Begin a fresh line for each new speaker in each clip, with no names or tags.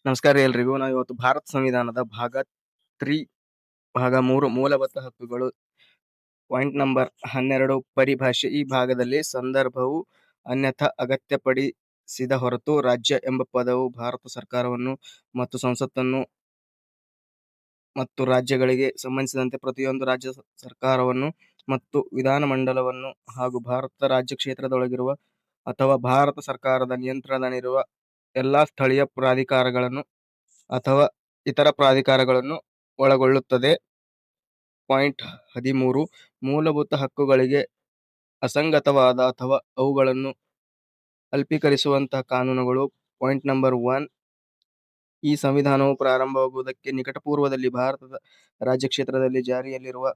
ನಮಸ್ಕಾರ ಎಲ್ರಿಗೂ. ನಾವು ಇವತ್ತು ಭಾರತ ಸಂವಿಧಾನದ ಭಾಗ 3 ಮೂಲಭೂತ ಹಕ್ಕುಗಳು ಪಾಯಿಂಟ್ ನಂಬರ್ 12 ಪರಿಭಾಷೆ. ಈ ಭಾಗದಲ್ಲಿ ಸಂದರ್ಭವು ಅನ್ಯಥಾ ಅಗತ್ಯಪಡಿಸಿದ ಹೊರತು ರಾಜ್ಯ ಎಂಬ ಪದವು ಭಾರತ ಸರ್ಕಾರವನ್ನು ಮತ್ತು ಸಂಸತ್ತನ್ನು ಮತ್ತು ರಾಜ್ಯಗಳಿಗೆ ಸಂಬಂಧಿಸಿದಂತೆ ಪ್ರತಿಯೊಂದು ರಾಜ್ಯ ಸರ್ಕಾರವನ್ನು ಮತ್ತು ವಿಧಾನಮಂಡಲವನ್ನು ಹಾಗೂ ಭಾರತ ರಾಜ್ಯ ಕ್ಷೇತ್ರದೊಳಗಿರುವ ಅಥವಾ ಭಾರತ ಸರ್ಕಾರದ ನಿಯಂತ್ರಣದಲ್ಲಿರುವ ಎಲ್ಲಾ ಸ್ಥಳೀಯ ಪ್ರಾಧಿಕಾರಗಳನ್ನು ಅಥವಾ ಇತರ ಪ್ರಾಧಿಕಾರಗಳನ್ನು ಒಳಗೊಳ್ಳುತ್ತದೆ. ಪಾಯಿಂಟ್ 13 ಮೂಲಭೂತ ಹಕ್ಕುಗಳಿಗೆ ಅಸಂಗತವಾದ ಅಥವಾ ಅವುಗಳನ್ನು ಅಲ್ಪೀಕರಿಸುವಂತಹ ಕಾನೂನುಗಳು. ಪಾಯಿಂಟ್ ನಂಬರ್ 1, ಈ ಸಂವಿಧಾನವು ಪ್ರಾರಂಭವಾಗುವುದಕ್ಕೆ ನಿಕಟಪೂರ್ವದಲ್ಲಿ ಭಾರತದ ರಾಜ್ಯ ಕ್ಷೇತ್ರದಲ್ಲಿ ಜಾರಿಯಲ್ಲಿರುವ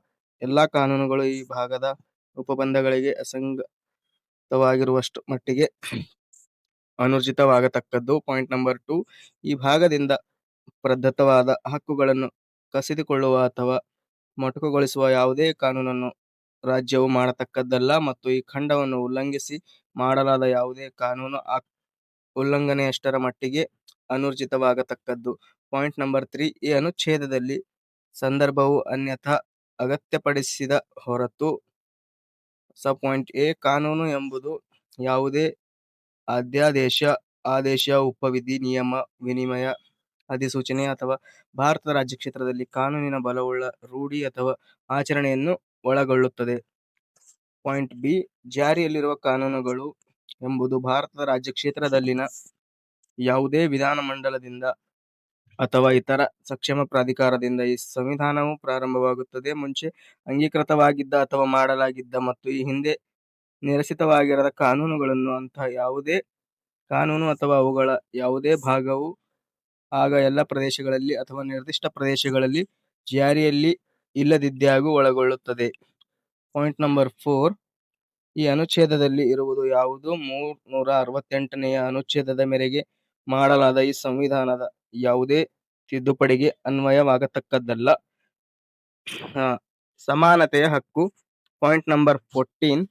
ಎಲ್ಲಾ ಕಾನೂನುಗಳು ಈ ಭಾಗದ ಉಪಬಂಧಗಳಿಗೆ ಅಸಂಗತವಾಗಿರುವಷ್ಟು ಮಟ್ಟಿಗೆ ಅನೂರ್ಜಿತವಾಗತಕ್ಕದ್ದು. ಪಾಯಿಂಟ್ ನಂಬರ್ 2, ಈ ಭಾಗದಿಂದ ಪ್ರದತ್ತವಾದ ಹಕ್ಕುಗಳನ್ನು ಕಸಿದುಕೊಳ್ಳುವ ಅಥವಾ ಮೊಟಕುಗೊಳಿಸುವ ಯಾವುದೇ ಕಾನೂನನ್ನು ರಾಜ್ಯವು ಮಾಡತಕ್ಕದ್ದಲ್ಲ ಮತ್ತು ಈ ಖಂಡವನ್ನು ಉಲ್ಲಂಘಿಸಿ ಮಾಡಲಾದ ಯಾವುದೇ ಕಾನೂನು ಆ ಉಲ್ಲಂಘನೆಯಷ್ಟರ ಮಟ್ಟಿಗೆ ಅನೂರ್ಜಿತವಾಗತಕ್ಕದ್ದು. ಪಾಯಿಂಟ್ ನಂಬರ್ 3, ಈ ಅನುಚ್ಛೇದದಲ್ಲಿ ಸಂದರ್ಭವು ಅನ್ಯಥಾ ಅಗತ್ಯಪಡಿಸಿದ ಹೊರತು ಪಾಯಿಂಟ್ ಎ, ಕಾನೂನು ಎಂಬುದು ಯಾವುದೇ ಅಧ್ಯಾದೇಶ, ಆದೇಶ, ಉಪವಿಧಿ, ನಿಯಮ, ವಿನಿಮಯ, ಅಧಿಸೂಚನೆ ಅಥವಾ ಭಾರತದ ರಾಜ್ಯ ಕ್ಷೇತ್ರದಲ್ಲಿ ಕಾನೂನಿನ ಬಲವುಳ್ಳ ರೂಢಿ ಅಥವಾ ಆಚರಣೆಯನ್ನು ಒಳಗೊಳ್ಳುತ್ತದೆ. ಪಾಯಿಂಟ್ ಬಿ, ಜಾರಿಯಲ್ಲಿರುವ ಕಾನೂನುಗಳು ಎಂಬುದು ಭಾರತದ ರಾಜ್ಯ ಕ್ಷೇತ್ರದಲ್ಲಿನ ಯಾವುದೇ ವಿಧಾನಮಂಡಲದಿಂದ ಅಥವಾ ಇತರ ಸಕ್ಷಮ ಪ್ರಾಧಿಕಾರದಿಂದ ಈ ಸಂವಿಧಾನವು ಪ್ರಾರಂಭವಾಗುತ್ತದೆ ಮುಂಚೆ ಅಂಗೀಕೃತವಾಗಿದ್ದ ಅಥವಾ ಮಾಡಲಾಗಿದ್ದ ಮತ್ತು ಈ ಹಿಂದೆ ನಿರಸಿತವಾಗಿರದ ಕಾನೂನುಗಳನ್ನು ಅಂತಹ ಯಾವುದೇ ಕಾನೂನು ಅಥವಾ ಅವುಗಳ ಯಾವುದೇ ಭಾಗವು ಆಗ ಎಲ್ಲ ಪ್ರದೇಶಗಳಲ್ಲಿ ಅಥವಾ ನಿರ್ದಿಷ್ಟ ಪ್ರದೇಶಗಳಲ್ಲಿ ಜಾರಿಯಲ್ಲಿ ಇಲ್ಲದಿದ್ದಾಗ ಒಳಗೊಳ್ಳುತ್ತದೆ. ಪಾಯಿಂಟ್ ನಂಬರ್ 4, ಈ ಅನುಚ್ಛೇದದಲ್ಲಿ ಇರುವುದು ಯಾವುದು 368ನೇ ಅನುಚ್ಛೇದದ ಮೇರೆಗೆ ಮಾಡಲಾದ ಈ ಸಂವಿಧಾನದ ಯಾವುದೇ ತಿದ್ದುಪಡಿಗೆ ಅನ್ವಯವಾಗತಕ್ಕದ್ದಲ್ಲ. ಸಮಾನತೆಯ ಹಕ್ಕು. ಪಾಯಿಂಟ್ ನಂಬರ್ 14,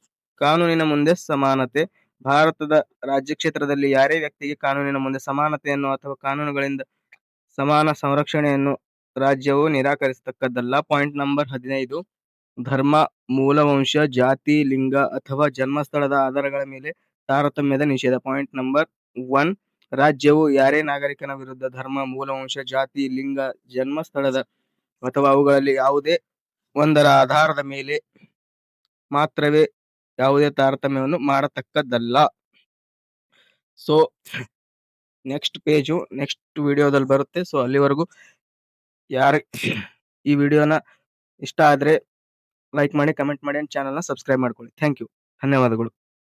ಕಾನೂನಿನ ಮುಂದೆ ಸಮಾನತೆ. ಭಾರತದ ರಾಜ್ಯ ಕ್ಷೇತ್ರದಲ್ಲಿ ಯಾರೇ ವ್ಯಕ್ತಿಗೆ ಕಾನೂನಿನ ಮುಂದೆ ಸಮಾನತೆಯನ್ನು ಅಥವಾ ಕಾನೂನುಗಳಿಂದ ಸಮಾನ ಸಂರಕ್ಷಣೆಯನ್ನು ರಾಜ್ಯವು ನಿರಾಕರಿಸತಕ್ಕದ್ದಲ್ಲ. ಪಾಯಿಂಟ್ ನಂಬರ್ 15, ಧರ್ಮ, ಮೂಲವಂಶ, ಜಾತಿ, ಲಿಂಗ ಅಥವಾ ಜನ್ಮಸ್ಥಳದ ಆಧಾರಗಳ ಮೇಲೆ ತಾರತಮ್ಯದ ನಿಷೇಧ. ಪಾಯಿಂಟ್ ನಂಬರ್ 1, ರಾಜ್ಯವು ಯಾರೇ ನಾಗರಿಕನ ವಿರುದ್ಧ ಧರ್ಮ, ಮೂಲವಂಶ, ಜಾತಿ, ಲಿಂಗ, ಜನ್ಮಸ್ಥಳದ ಅಥವಾ ಅವುಗಳಲ್ಲಿ ಯಾವುದೇ ಒಂದರ ಆಧಾರದ ಮೇಲೆ ಮಾತ್ರವೇ ಯಾವುದೇ ತಾರತಮ್ಯವನ್ನು ಮಾಡತಕ್ಕದ್ದಲ್ಲ. ಸೊ ನೆಕ್ಸ್ಟ್ ಪೇಜು ನೆಕ್ಸ್ಟ್ ವಿಡಿಯೋದಲ್ಲಿ ಬರುತ್ತೆ. ಸೊ ಅಲ್ಲಿವರೆಗೂ ಈ ವಿಡಿಯೋನ ಇಷ್ಟ ಆದ್ರೆ ಲೈಕ್ ಮಾಡಿ, ಕಮೆಂಟ್ ಮಾಡಿ, ಚಾನಲ್ನ ಸಬ್ಸ್ಕ್ರೈಬ್ ಮಾಡ್ಕೊಳ್ಳಿ. ಥ್ಯಾಂಕ್ ಯು, ಧನ್ಯವಾದಗಳು.